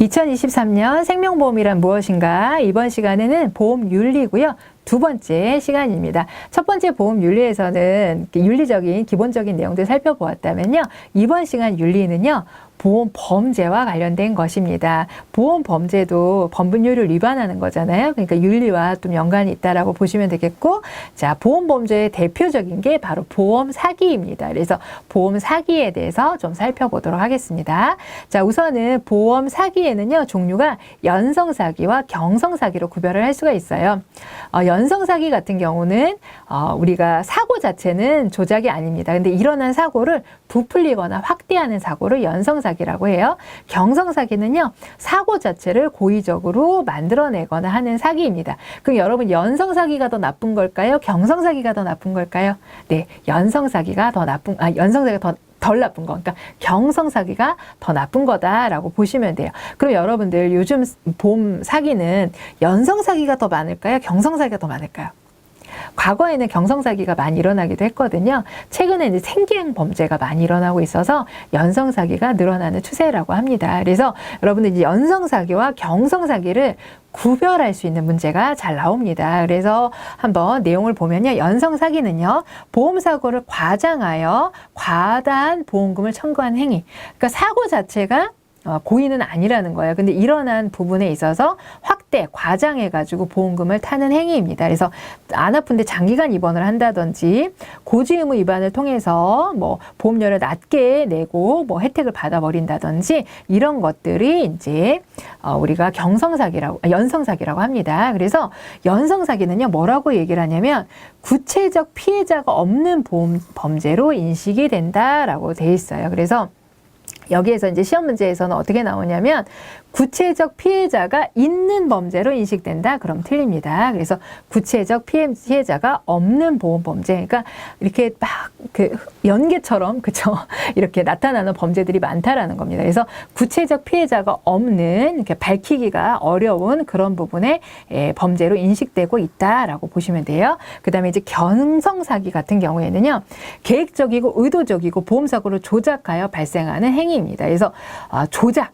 2023년 생명보험이란 무엇인가? 이번 시간에는 보험 윤리고요. 두 번째 시간입니다. 첫 번째 보험 윤리에서는 윤리적인 기본적인 내용들 살펴보았다면요. 이번 시간 윤리는요. 보험 범죄와 관련된 것입니다. 보험 범죄도 법률을 위반하는 거잖아요. 그러니까 윤리와 좀 연관이 있다라고 보시면 되겠고, 자, 보험 범죄의 대표적인 게 바로 보험 사기입니다. 그래서 보험 사기에 대해서 좀 살펴보도록 하겠습니다. 자, 우선은 보험 사기에는요, 종류가 연성 사기와 경성 사기로 구별을 할 수가 있어요. 연성 사기 같은 경우는 우리가 사고 자체는 조작이 아닙니다. 근데 일어난 사고를 부풀리거나 확대하는 사고를 연성 사기라고 해요. 경성 사기는요, 사고 자체를 고의적으로 만들어내거나 하는 사기입니다. 그럼 여러분, 연성 사기가 더 나쁜 걸까요? 경성 사기가 더 나쁜 걸까요? 네, 연성 사기가 더 나쁜, 연성 사기가 덜 나쁜 거. 그러니까 경성 사기가 더 나쁜 거다라고 보시면 돼요. 그럼 여러분들 요즘 보험 사기는 연성 사기가 더 많을까요? 경성 사기가 더 많을까요? 과거에는 경성 사기가 많이 일어나기도 했거든요. 최근에 이제 생계형 범죄가 많이 일어나고 있어서 연성 사기가 늘어나는 추세라고 합니다. 그래서 여러분들 이제 연성 사기와 경성 사기를 구별할 수 있는 문제가 잘 나옵니다. 그래서 한번 내용을 보면요. 연성 사기는요. 보험 사고를 과장하여 과다한 보험금을 청구한 행위. 그러니까 사고 자체가 고의는 아니라는 거예요. 근데 일어난 부분에 있어서 확대, 과장해가지고 보험금을 타는 행위입니다. 그래서 안 아픈데 장기간 입원을 한다든지 고지 의무 위반을 통해서 뭐 보험료를 낮게 내고 뭐 혜택을 받아버린다든지 이런 것들이 이제 우리가 연성사기라고 합니다. 그래서 연성사기는요, 뭐라고 얘기를 하냐면 구체적 피해자가 없는 보험 범죄로 인식이 된다라고 돼 있어요. 그래서 여기에서 이제 시험 문제에서는 어떻게 나오냐면 구체적 피해자가 있는 범죄로 인식된다. 그럼 틀립니다. 그래서 구체적 피해자가 없는 보험 범죄. 그러니까 이렇게 막 그 연계처럼 그쵸? 이렇게 나타나는 범죄들이 많다라는 겁니다. 그래서 구체적 피해자가 없는 이렇게 밝히기가 어려운 그런 부분의 범죄로 인식되고 있다라고 보시면 돼요. 그다음에 이제 경성 사기 같은 경우에는요. 계획적이고 의도적이고 보험 사고를 조작하여 발생하는 행위입니다. 그래서 조작,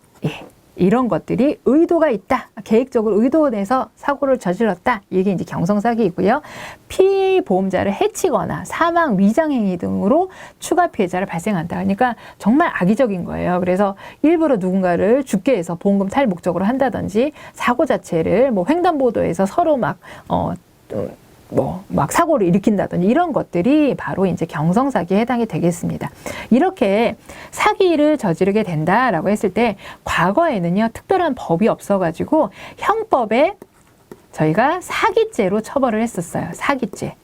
이런 것들이 의도가 있다. 계획적으로 의도내서 사고를 저질렀다. 이게 이제 경성사기이고요. 피해 보험자를 해치거나 사망, 위장행위 등으로 추가 피해자를 발생한다. 그러니까 정말 악의적인 거예요. 그래서 일부러 누군가를 죽게 해서 보험금 탈 목적으로 한다든지 사고 자체를 뭐 횡단보도에서 서로 막 사고를 일으킨다든지 이런 것들이 바로 이제 경성사기에 해당이 되겠습니다. 이렇게 사기를 저지르게 된다라고 했을 때 과거에는요, 특별한 법이 없어가지고 형법에 저희가 사기죄로 처벌을 했었어요. 사기죄.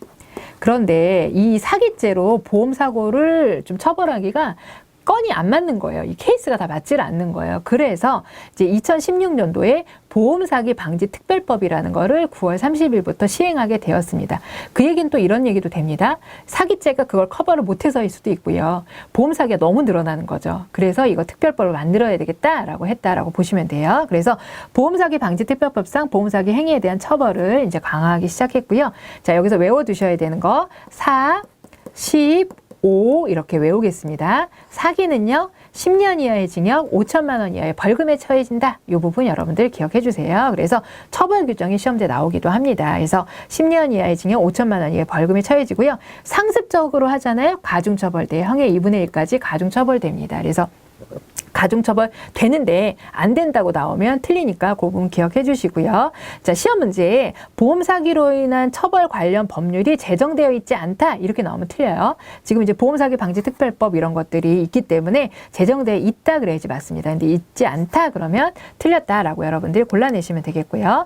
그런데 이 사기죄로 보험사고를 좀 처벌하기가 건이 안 맞는 거예요. 이 케이스가 다 맞지를 않는 거예요. 그래서 이제 2016년도에 보험사기 방지 특별법이라는 거를 9월 30일부터 시행하게 되었습니다. 그 얘기는 또 이런 얘기도 됩니다. 사기죄가 그걸 커버를 못해서일 수도 있고요. 보험사기가 너무 늘어나는 거죠. 그래서 이거 특별법을 만들어야 되겠다라고 했다라고 보시면 돼요. 그래서 보험사기 방지 특별법상 보험사기 행위에 대한 처벌을 이제 강화하기 시작했고요. 자, 여기서 외워두셔야 되는 거 4, 10, 5 이렇게 외우겠습니다. 사기는요. 10년 이하의 징역, 5천만 원 이하의 벌금에 처해진다. 이 부분 여러분들 기억해 주세요. 그래서 처벌 규정이 시험지에 나오기도 합니다. 그래서 10년 이하의 징역, 5천만 원 이하의 벌금에 처해지고요. 상습적으로 하잖아요. 가중처벌돼. 형의 2분의 1까지 가중처벌됩니다. 그래서 가중처벌 되는데 안 된다고 나오면 틀리니까 그 부분 기억해 주시고요. 자, 시험 문제에 보험 사기로 인한 처벌 관련 법률이 제정되어 있지 않다 이렇게 나오면 틀려요. 지금 이제 보험 사기 방지 특별법 이런 것들이 있기 때문에 제정되어 있다 그래야지 맞습니다. 근데 있지 않다 그러면 틀렸다라고 여러분들이 골라내시면 되겠고요.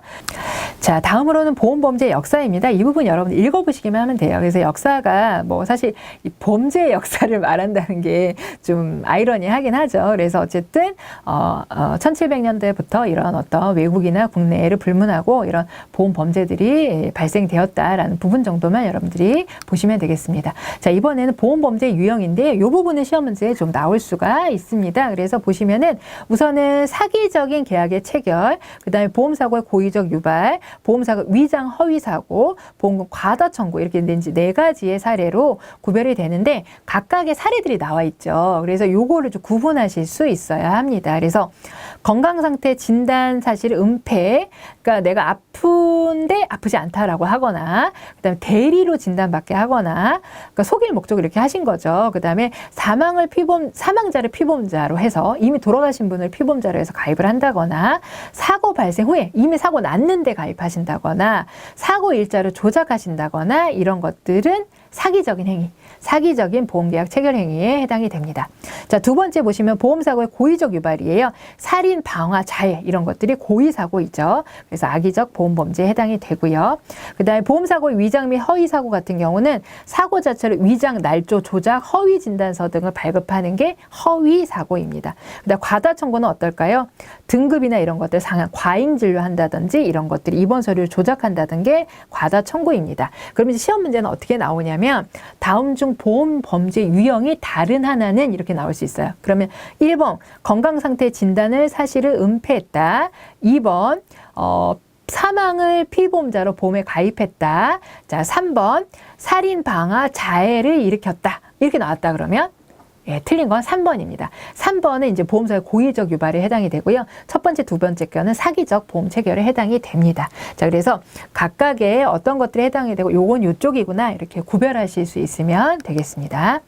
자, 다음으로는 보험 범죄 역사입니다. 이 부분 여러분 읽어보시기만 하면 돼요. 그래서 역사가 뭐 사실 이 범죄의 역사를 말한다는 게 좀 아이러니하긴 하죠. 그래서 어쨌든 1700년대부터 이런 어떤 외국이나 국내를 불문하고 이런 보험 범죄들이 발생되었다라는 부분 정도만 여러분들이 보시면 되겠습니다. 자, 이번에는 보험 범죄 유형인데 이 부분은 시험 문제에 좀 나올 수가 있습니다. 그래서 보시면은 우선은 사기적인 계약의 체결, 그다음에 보험 사고의 고의적 유발, 보험사고 위장 허위 사고, 보험금 과다 청구 이렇게 이제 4가지의 사례로 구별이 되는데 각각의 사례들이 나와 있죠. 그래서 요거를 좀 구분하실 수 있어야 합니다. 그래서 건강 상태 진단 사실 은폐, 그러니까 내가 아픈데 아프지 않다라고 하거나, 그다음에 대리로 진단받게 하거나, 그러니까 속일 목적으로 이렇게 하신 거죠. 그다음에 사망자를 피보험자로 해서 이미 돌아가신 분을 피보험자로 해서 가입을 한다거나, 사고 발생 후에 이미 사고 났는데 가입하신다거나, 사고 일자를 조작하신다거나, 이런 것들은 사기적인 행위, 사기적인 보험계약 체결 행위에 해당이 됩니다. 자, 두 번째 보시면 보험사고의 고의적 유발이에요. 살인, 방화, 자해 이런 것들이 고의사고이죠. 그래서 악의적 보험범죄에 해당이 되고요. 그 다음에 보험사고의 위장 및 허위사고 같은 경우는 사고 자체를 위장, 날조, 조작, 허위 진단서 등을 발급하는 게 허위사고입니다. 그 다음에 과다 청구는 어떨까요? 등급이나 이런 것들 상한 과잉 진료한다든지 이런 것들이 입원 서류를 조작한다든 게 과다 청구입니다. 그럼 이제 시험 문제는 어떻게 나오냐면 다음 중 보험 범죄 유형이 다른 하나는 이렇게 나올 수 있어요. 그러면 1번 건강상태 진단을 사실을 은폐했다. 2번 사망을 피보험자로 보험에 가입했다. 자, 3번 살인, 방화, 자해를 일으켰다. 이렇게 나왔다 그러면 예, 틀린 건 3번입니다. 3번은 이제 보험사의 고의적 유발에 해당이 되고요. 첫 번째, 두 번째 거는 사기적 보험 체결에 해당이 됩니다. 자, 그래서 각각의 어떤 것들에 해당이 되고 요건 요쪽이구나 이렇게 구별하실 수 있으면 되겠습니다.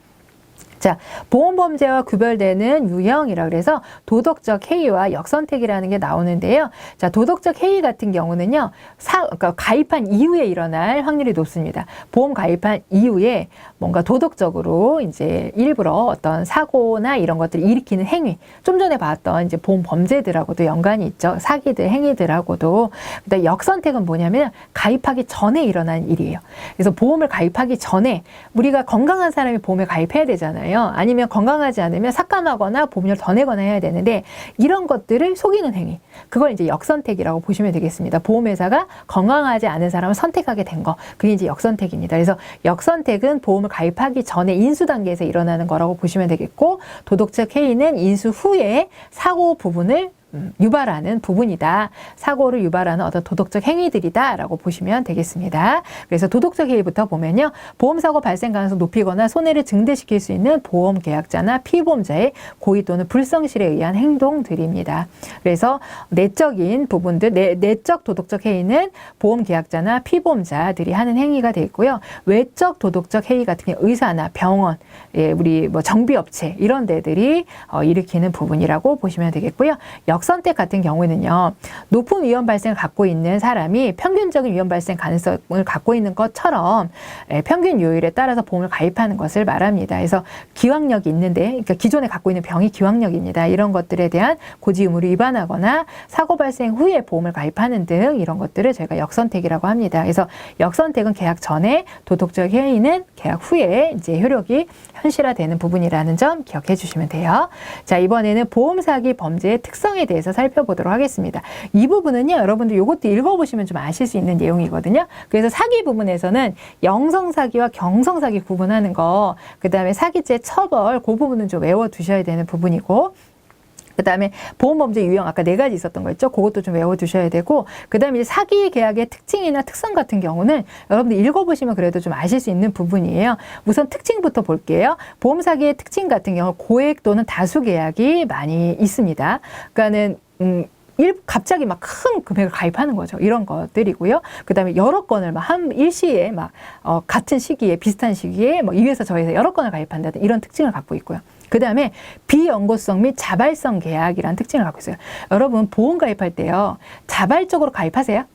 자, 보험범죄와 구별되는 유형이라 그래서 도덕적 해이와 역선택이라는 게 나오는데요. 자, 도덕적 해이 같은 경우는요, 그러니까 가입한 이후에 일어날 확률이 높습니다. 보험 가입한 이후에 뭔가 도덕적으로 이제 일부러 어떤 사고나 이런 것들을 일으키는 행위, 좀 전에 봤던 이제 보험 범죄들하고도 연관이 있죠. 사기들, 행위들하고도. 그다음에 역선택은 뭐냐면 가입하기 전에 일어난 일이에요. 그래서 보험을 가입하기 전에 우리가 건강한 사람이 보험에 가입해야 되잖아요. 아니면 건강하지 않으면 삭감하거나 보험료를 더 내거나 해야 되는데 이런 것들을 속이는 행위, 그걸 이제 역선택이라고 보시면 되겠습니다. 보험회사가 건강하지 않은 사람을 선택하게 된 거, 그게 이제 역선택입니다. 그래서 역선택은 보험을 가입하기 전에 인수 단계에서 일어나는 거라고 보시면 되겠고, 도덕적 해이는 인수 후에 사고 부분을 유발하는 부분이다. 사고를 유발하는 어떤 도덕적 행위들이다 라고 보시면 되겠습니다. 그래서 도덕적 해이부터 보면요, 보험사고 발생 가능성 높이거나 손해를 증대시킬 수 있는 보험계약자나 피보험자의 고의 또는 불성실에 의한 행동들입니다. 그래서 내적인 부분들, 내적 도덕적 해이는 보험계약자나 피보험자들이 하는 행위가 되어 있고요. 외적 도덕적 해이 같은 경우 의사나 병원, 예, 우리 뭐 정비업체 이런 데들이 일으키는 부분이라고 보시면 되겠고요. 역선택 같은 경우에는요, 높은 위험 발생을 갖고 있는 사람이 평균적인 위험 발생 가능성을 갖고 있는 것처럼 평균 요율에 따라서 보험을 가입하는 것을 말합니다. 그래서 기왕력이 있는데, 그러니까 기존에 갖고 있는 병이 기왕력입니다. 이런 것들에 대한 고지 의무를 위반하거나 사고 발생 후에 보험을 가입하는 등 이런 것들을 저희가 역선택이라고 합니다. 그래서 역선택은 계약 전에, 도덕적 해이는 계약 후에 이제 효력이 현실화되는 부분이라는 점 기억해 주시면 돼요. 자, 이번에는 보험 사기 범죄의 특성에 대해서 살펴보도록 하겠습니다. 이 부분은요, 여러분들 이것도 읽어보시면 좀 아실 수 있는 내용이거든요. 그래서 사기 부분에서는 영성사기와 경성사기 구분하는 거, 그 다음에 사기죄 처벌, 그 부분은 좀 외워두셔야 되는 부분이고, 그 다음에 보험범죄 유형 아까 4가지 있었던 거 있죠? 그것도 좀 외워두셔야 되고, 그 다음에 사기 계약의 특징이나 특성 같은 경우는 여러분들 읽어보시면 그래도 좀 아실 수 있는 부분이에요. 우선 특징부터 볼게요. 보험 사기의 특징 같은 경우 고액 또는 다수 계약이 많이 있습니다. 그러니까는 갑자기 막 큰 금액을 가입하는 거죠. 이런 것들이고요. 그 다음에 여러 건을 막 일시에 같은 시기에, 비슷한 시기에 이 회사 저 회사 여러 건을 가입한다든 이런 특징을 갖고 있고요. 그 다음에 비연고성 및 자발성 계약이라는 특징을 갖고 있어요. 여러분 보험 가입할 때요, 자발적으로 가입하세요?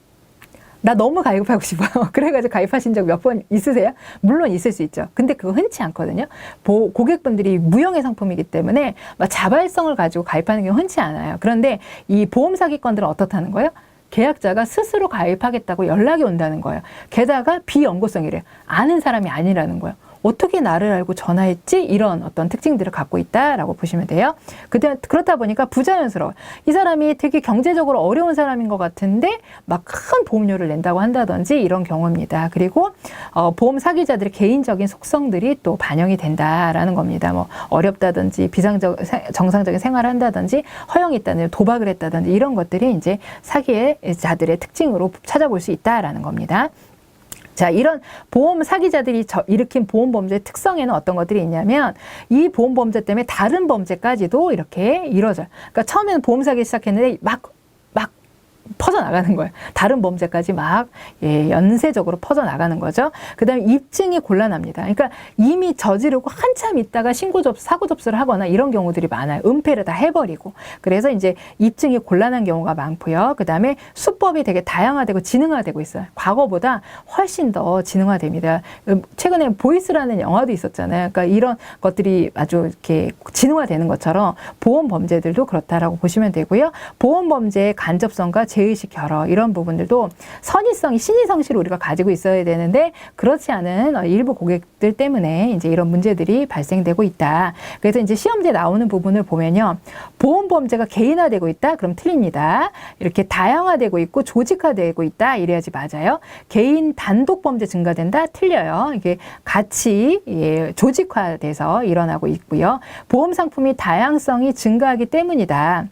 나 너무 가입하고 싶어요. 그래가지고 가입하신 적 몇 번 있으세요? 물론 있을 수 있죠. 근데 그거 흔치 않거든요. 고객분들이 무형의 상품이기 때문에 막 자발성을 가지고 가입하는 게 흔치 않아요. 그런데 이 보험 사기건들은 어떻다는 거예요? 계약자가 스스로 가입하겠다고 연락이 온다는 거예요. 게다가 비연고성이래요. 아는 사람이 아니라는 거예요. 어떻게 나를 알고 전화했지? 이런 어떤 특징들을 갖고 있다라고 보시면 돼요. 그렇다 보니까 부자연스러워. 이 사람이 되게 경제적으로 어려운 사람인 것 같은데 막 큰 보험료를 낸다고 한다든지 이런 경우입니다. 그리고 보험 사기자들의 개인적인 속성들이 또 반영이 된다라는 겁니다. 뭐 어렵다든지 정상적인 생활을 한다든지 허용이 있다든지 도박을 했다든지 이런 것들이 이제 사기자들의 특징으로 찾아볼 수 있다라는 겁니다. 자, 이런 보험 사기자들이 일으킨 보험 범죄의 특성에는 어떤 것들이 있냐면 이 보험 범죄 때문에 다른 범죄까지도 이렇게 이루어져요. 그러니까 처음에는 보험 사기 시작했는데 막 퍼져나가는 거예요. 다른 범죄까지 막 연쇄적으로 퍼져나가는 거죠. 그 다음에 입증이 곤란합니다. 그러니까 이미 저지르고 한참 있다가 사고 접수를 하거나 이런 경우들이 많아요. 은폐를 다 해버리고. 그래서 이제 입증이 곤란한 경우가 많고요. 그 다음에 수법이 되게 다양화되고 지능화되고 있어요. 과거보다 훨씬 더 지능화됩니다. 최근에 보이스라는 영화도 있었잖아요. 그러니까 이런 것들이 아주 이렇게 지능화되는 것처럼 보험 범죄들도 그렇다라고 보시면 되고요. 보험 범죄의 간접성과 제의식 결여 이런 부분들도 선의성이 신의성실을 우리가 가지고 있어야 되는데 그렇지 않은 일부 고객들 때문에 이제 이런 문제들이 발생되고 있다. 그래서 이제 시험지에 나오는 부분을 보면요. 보험 범죄가 개인화되고 있다? 그럼 틀립니다. 이렇게 다양화되고 있고 조직화되고 있다? 이래야지 맞아요. 개인 단독 범죄 증가된다? 틀려요. 이게 같이 조직화돼서 일어나고 있고요. 보험 상품이 다양성이 증가하기 때문이다.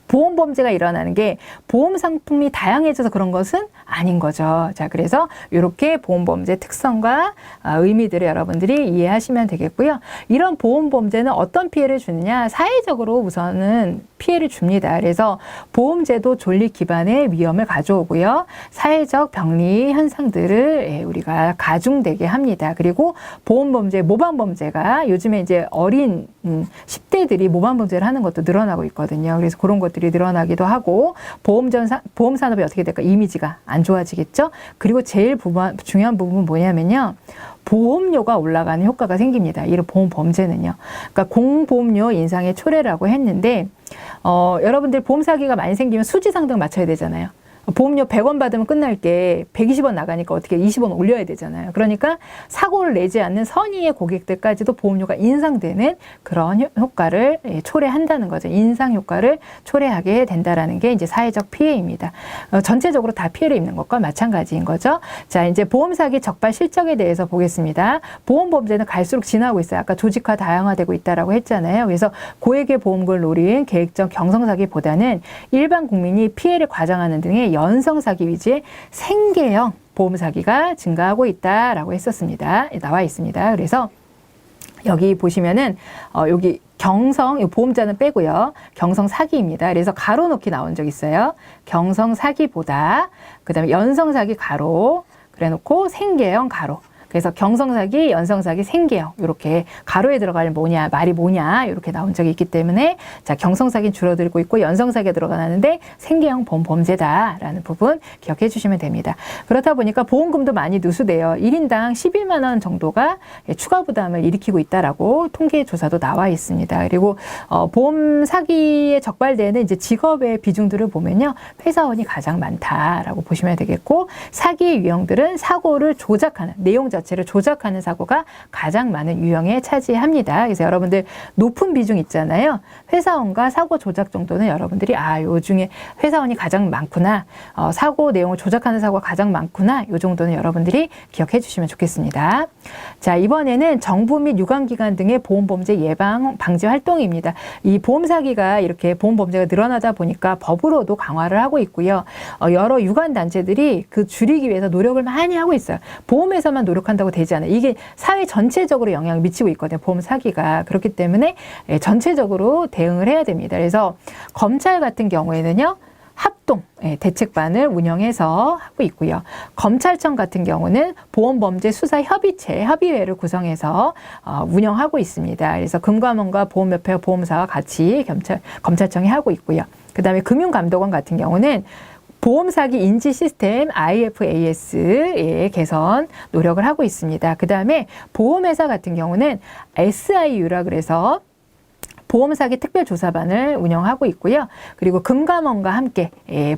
보험 범죄가 일어나는 게 보험 상품이 다양해져서 그런 것은 아닌 거죠. 자, 그래서 이렇게 보험 범죄 특성과 의미들을 여러분들이 이해하시면 되겠고요. 이런 보험 범죄는 어떤 피해를 주느냐? 사회적으로 우선은 피해를 줍니다. 그래서 보험제도 존립 기반의 위험을 가져오고요. 사회적 병리 현상들을 우리가 가중되게 합니다. 그리고 보험 범죄, 모방 범죄가 요즘에 이제 어린 10대들이 모방 범죄를 하는 것도 늘어나고 있거든요. 그래서 그런 것들이 늘어나기도 하고 보험 산업이 어떻게 될까? 이미지가 안 좋아지겠죠? 그리고 제일 중요한 부분은 뭐냐면요. 보험료가 올라가는 효과가 생깁니다. 이런 보험 범죄는요. 그러니까 공보험료 인상의 초래라고 했는데 여러분들 보험 사기가 많이 생기면 수지상등 맞춰야 되잖아요. 보험료 100원 받으면 끝날 게 120원 나가니까 어떻게 20원 올려야 되잖아요. 그러니까 사고를 내지 않는 선의의 고객들까지도 보험료가 인상되는 그런 효과를 초래한다는 거죠. 인상 효과를 초래하게 된다라는 게 이제 사회적 피해입니다. 전체적으로 다 피해를 입는 것과 마찬가지인 거죠. 자, 이제 보험 사기 적발 실적에 대해서 보겠습니다. 보험 범죄는 갈수록 진화하고 있어요. 아까 조직화 다양화되고 있다라고 했잖아요. 그래서 고액의 보험금을 노린 계획적 경성 사기보다는 일반 국민이 피해를 과장하는 등의 연성 사기 위주의 생계형 보험 사기가 증가하고 있다라고 했었습니다. 나와 있습니다. 그래서 여기 보시면은 여기 경성 보험자는 빼고요. 경성 사기입니다. 그래서 가로 놓기 나온 적 있어요. 경성 사기보다 그다음에 연성 사기 가로 그래놓고 생계형 가로. 그래서 경성사기, 연성사기, 생계형 이렇게 가로에 들어갈 말이 뭐냐 이렇게 나온 적이 있기 때문에 자 경성사기는 줄어들고 있고 연성사기가 들어가는데 생계형 보험 범죄다라는 부분 기억해 주시면 됩니다. 그렇다 보니까 보험금도 많이 누수돼요. 1인당 11만 원 정도가 추가 부담을 일으키고 있다라고 통계 조사도 나와 있습니다. 그리고 보험 사기에 적발되는 이제 직업의 비중들을 보면요. 회사원이 가장 많다라고 보시면 되겠고 사기의 유형들은 사고를 조작하는 내용 자체를 조작하는 사고가 가장 많은 유형에 차지합니다. 그래서 여러분들 높은 비중 있잖아요. 회사원과 사고 조작 정도는 여러분들이 요 중에 회사원이 가장 많구나. 사고 내용을 조작하는 사고가 가장 많구나. 요 정도는 여러분들이 기억해 주시면 좋겠습니다. 자, 이번에는 정부 및 유관기관 등의 보험범죄 예방 방지 활동입니다. 이 보험 사기가 이렇게 보험 범죄가 늘어나다 보니까 법으로도 강화를 하고 있고요. 여러 유관 단체들이 그 줄이기 위해서 노력을 많이 하고 있어요. 보험회사만 노력한다고 되지 않아요. 이게 사회 전체적으로 영향을 미치고 있거든요. 보험 사기가. 그렇기 때문에 전체적으로 대응을 해야 됩니다. 그래서 검찰 같은 경우에는요. 합동 대책반을 운영해서 하고 있고요. 검찰청 같은 경우는 보험범죄 수사 협의회를 구성해서 운영하고 있습니다. 그래서 금감원과 보험협회와 보험사와 같이 검찰청이 하고 있고요. 그 다음에 금융감독원 같은 경우는 보험사기 인지 시스템 IFAS의 개선 노력을 하고 있습니다. 그 다음에 보험회사 같은 경우는 SIU라 그래서 보험사기 특별조사반을 운영하고 있고요. 그리고 금감원과 함께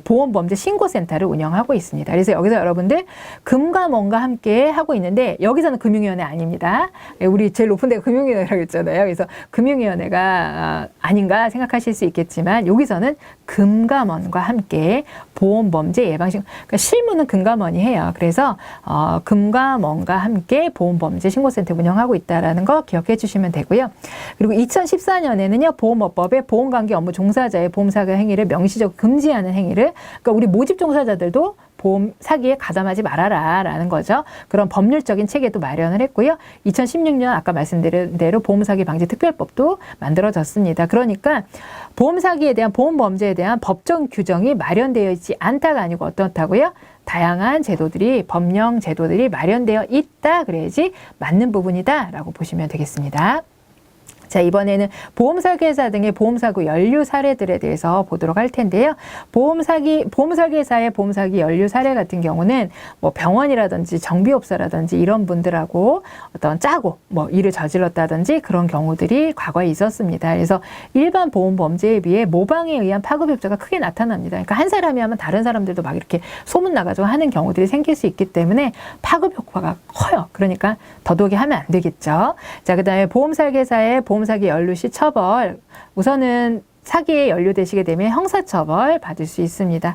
보험범죄 신고센터를 운영하고 있습니다. 그래서 여기서 여러분들 금감원과 함께 하고 있는데 여기서는 금융위원회 아닙니다. 우리 제일 높은 데가 금융위원회라고 했잖아요. 그래서 금융위원회가 아닌가 생각하실 수 있겠지만 여기서는 금감원과 함께 보험범죄 예방신 그러니까 실무는 금감원이 해요. 그래서 금감원과 함께 보험범죄 신고센터 운영하고 있다는 거 기억해 주시면 되고요. 그리고 2014년에는요. 보험업법에 보험관계 업무 종사자의 보험사기 행위를 명시적으로 금지하는 행위를 그러니까 우리 모집 종사자들도 보험 사기에 가담하지 말아라 라는 거죠. 그런 법률적인 체계도 마련을 했고요. 2016년 아까 말씀드린 대로 보험사기 방지 특별법도 만들어졌습니다. 그러니까 보험사기에 대한 보험범죄에 대한 법적 규정이 마련되어 있지 않다가 아니고 어떻다고요? 다양한 제도들이 법령 제도들이 마련되어 있다 그래야지 맞는 부분이다 라고 보시면 되겠습니다. 자, 이번에는 보험설계사 등의 보험사고 연루 사례들에 대해서 보도록 할 텐데요. 보험설계사의 보험사기 연루 사례 같은 경우는 뭐 병원이라든지 정비업소라든지 이런 분들하고 어떤 짜고 뭐 일을 저질렀다든지 그런 경우들이 과거에 있었습니다. 그래서 일반 보험 범죄에 비해 모방에 의한 파급 효과가 크게 나타납니다. 그러니까 한 사람이 하면 다른 사람들도 막 이렇게 소문 나가지고 하는 경우들이 생길 수 있기 때문에 파급 효과가 커요. 그러니까 더더욱이 하면 안 되겠죠. 자, 그다음에 보험설계사의 보험사기 연루 시 처벌 우선은 사기에 연루되시게 되면 형사처벌 받을 수 있습니다.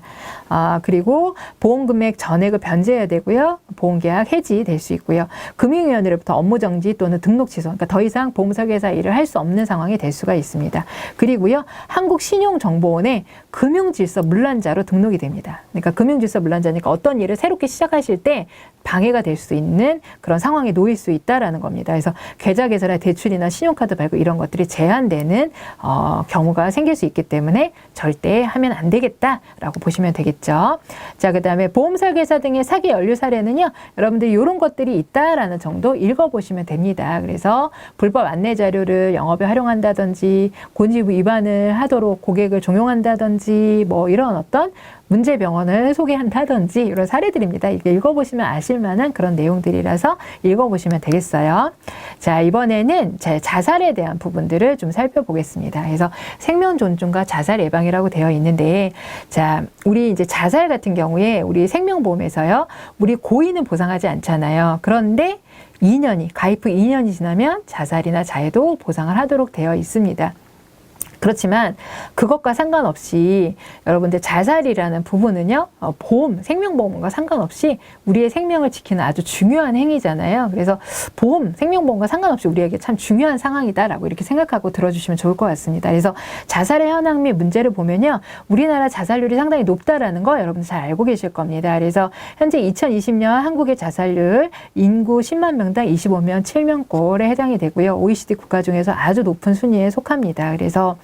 그리고 보험금액 전액을 변제해야 되고요. 보험계약 해지될 수 있고요. 금융위원회로부터 업무정지 또는 등록 취소, 그러니까 더 이상 보험설계사 일을 할 수 없는 상황이 될 수가 있습니다. 그리고요. 한국신용정보원에 금융질서문란자로 등록이 됩니다. 그러니까 금융질서문란자니까 어떤 일을 새롭게 시작하실 때 방해가 될 수 있는 그런 상황에 놓일 수 있다라는 겁니다. 그래서 계좌 개설이나 대출이나 신용카드 발급 이런 것들이 제한되는 경우가 생길 수 있기 때문에 절대 하면 안 되겠다라고 보시면 되겠죠. 자, 그다음에 보험설계사 등의 사기 연루 사례는요. 여러분들이 이런 것들이 있다라는 정도 읽어보시면 됩니다. 그래서 불법 안내 자료를 영업에 활용한다든지 고지부 위반을 하도록 고객을 종용한다든지 뭐 이런 어떤 문제 병원을 소개한다든지 이런 사례들입니다. 이게 읽어보시면 아실 만한 그런 내용들이라서 읽어보시면 되겠어요. 자, 이번에는 자살에 대한 부분들을 좀 살펴보겠습니다. 그래서 생명 존중과 자살 예방이라고 되어 있는데, 자, 우리 이제 자살 같은 경우에 우리 생명보험에서요, 우리 고의는 보상하지 않잖아요. 그런데 가입 후 2년이 지나면 자살이나 자해도 보상을 하도록 되어 있습니다. 그렇지만 그것과 상관없이 여러분들 자살이라는 부분은요. 생명보험과 상관없이 우리의 생명을 지키는 아주 중요한 행위잖아요. 그래서 생명보험과 상관없이 우리에게 참 중요한 상황이다라고 이렇게 생각하고 들어주시면 좋을 것 같습니다. 그래서 자살의 현황 및 문제를 보면요. 우리나라 자살률이 상당히 높다라는 거 여러분들 잘 알고 계실 겁니다. 그래서 현재 2020년 한국의 자살률 인구 10만 명당 25명 7명꼴에 해당이 되고요. OECD 국가 중에서 아주 높은 순위에 속합니다. 그래서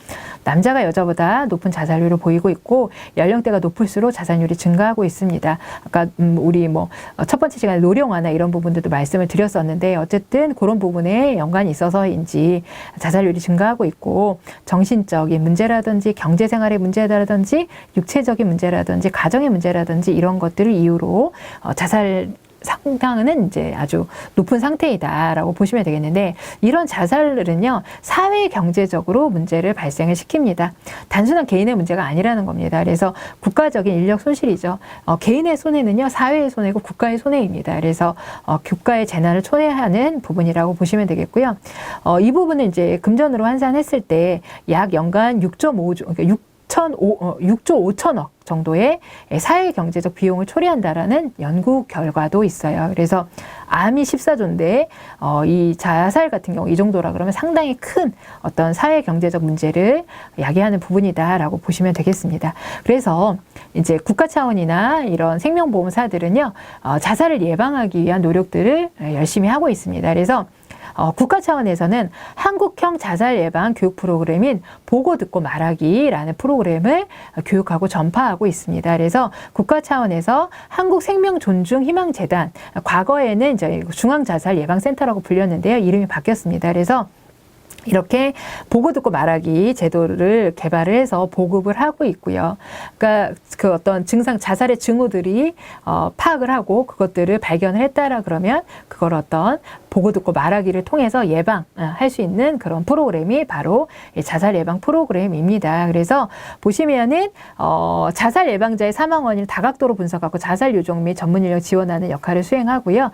남자가 여자보다 높은 자살률을 보이고 있고 연령대가 높을수록 자살률이 증가하고 있습니다. 아까 우리 첫 번째 시간에 노령화나 이런 부분들도 말씀을 드렸었는데 어쨌든 그런 부분에 연관이 있어서인지 자살률이 증가하고 있고 정신적인 문제라든지 경제생활의 문제라든지 육체적인 문제라든지 가정의 문제라든지 이런 것들을 이유로 자살 상당은 이제 아주 높은 상태이다라고 보시면 되겠는데 이런 자살은요 사회 경제적으로 문제를 발생을 시킵니다. 단순한 개인의 문제가 아니라는 겁니다. 그래서 국가적인 인력 손실이죠. 개인의 손해는요 사회의 손해고 국가의 손해입니다. 그래서 국가의 재난을 초래하는 부분이라고 보시면 되겠고요. 이 부분은 이제 금전으로 환산했을 때 약 연간 6.5조, 그러니까 6조 5천억 정도의 사회 경제적 비용을 초래한다라는 연구 결과도 있어요. 그래서 암이 14조인데 이 자살 같은 경우 이 정도라 그러면 상당히 큰 어떤 사회 경제적 문제를 야기하는 부분이다라고 보시면 되겠습니다. 그래서 이제 국가 차원이나 이런 생명보험사들은요 자살을 예방하기 위한 노력들을 열심히 하고 있습니다. 그래서 국가 차원에서는 한국형 자살 예방 교육 프로그램인 보고 듣고 말하기라는 프로그램을 교육하고 전파하고 있습니다. 그래서 국가 차원에서 한국생명존중희망재단, 과거에는 이제 중앙자살예방센터라고 불렸는데요. 이름이 바뀌었습니다. 그래서 이렇게 보고 듣고 말하기 제도를 개발을 해서 보급을 하고 있고요. 그러니까 그 어떤 자살의 징후들이 파악을 하고 그것들을 발견을 했다라 그러면 그걸 어떤 보고 듣고 말하기를 통해서 예방할 수 있는 그런 프로그램이 바로 자살 예방 프로그램입니다. 그래서 보시면은 자살 예방자의 사망 원인을 다각도로 분석하고 자살 요정 및 전문 인력 지원하는 역할을 수행하고요.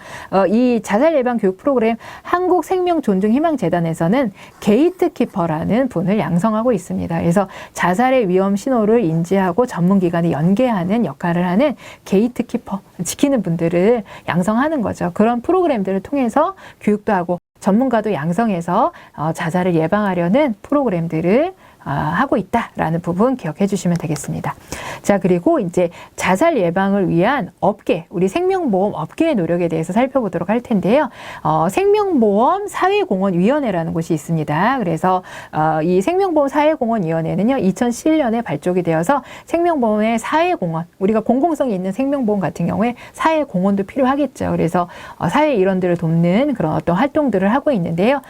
이 자살 예방 교육 프로그램 한국생명존중희망재단에서는 게이트키퍼라는 분을 양성하고 있습니다. 그래서 자살의 위험 신호를 인지하고 전문기관에 연계하는 역할을 하는 게이트키퍼, 지키는 분들을 양성하는 거죠. 그런 프로그램들을 통해서 교육도 하고 전문가도 양성해서 자살을 예방하려는 프로그램들을 하고 있다라는 부분 기억해 주시면 되겠습니다. 자, 그리고 이제 자살 예방을 위한 업계, 우리 생명보험 업계의 노력에 대해서 살펴보도록 할 텐데요. 생명보험 사회공헌위원회라는 곳이 있습니다. 그래서 이 생명보험 사회공헌위원회는요, 2007년에 발족이 되어서 생명보험의 사회공헌, 우리가 공공성이 있는 생명보험 같은 경우에 사회공헌도 필요하겠죠. 그래서 사회 일원들을 돕는 그런 어떤 활동들을 하고 있는데요.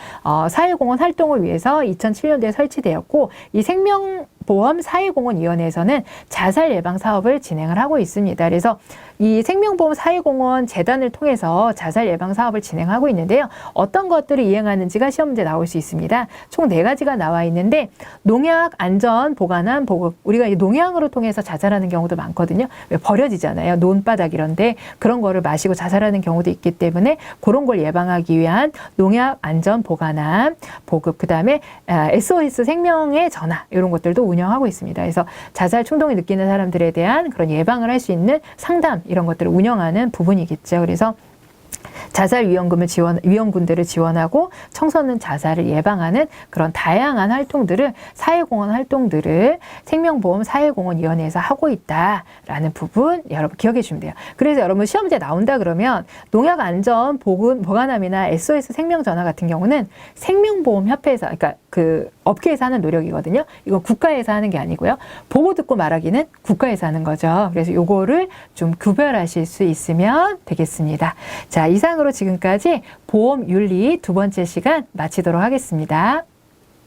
사회공헌 활동을 위해서 2007년도에 설치되었고, 이 생명보험 사회공헌위원회에서는 자살 예방 사업을 진행을 하고 있습니다. 그래서 이 생명보험 사회공헌 재단을 통해서 자살 예방 사업을 진행하고 있는데요. 어떤 것들을 이행하는지가 시험 문제 나올 수 있습니다. 총 4가지가 나와 있는데, 농약, 안전, 보관함, 보급. 우리가 이 농약으로 통해서 자살하는 경우도 많거든요. 왜 버려지잖아요. 논바닥 이런데 그런 거를 마시고 자살하는 경우도 있기 때문에 그런 걸 예방하기 위한 농약, 안전, 보관함, 보급, 그 다음에 SOS 생명의 전화 이런 것들도 운영하고 있습니다. 그래서 자살 충동을 느끼는 사람들에 대한 그런 예방을 할 수 있는 상담 이런 것들을 운영하는 부분이겠죠. 그래서 자살 위험군들을 지원하고 청소년 자살을 예방하는 그런 다양한 활동들을 사회공헌 활동들을 생명보험 사회공헌위원회에서 하고 있다라는 부분 여러분 기억해 주시면 돼요. 그래서 여러분 시험 문제 나온다 그러면 농약 안전 보관함이나 SOS 생명전화 같은 경우는 생명보험협회에서, 그러니까 그 업계에서 하는 노력이거든요. 이건 국가에서 하는 게 아니고요. 보고 듣고 말하기는 국가에서 하는 거죠. 그래서 요거를 좀 구별하실 수 있으면 되겠습니다. 자, 이상으로 지금까지 보험윤리 2번째 시간 마치도록 하겠습니다.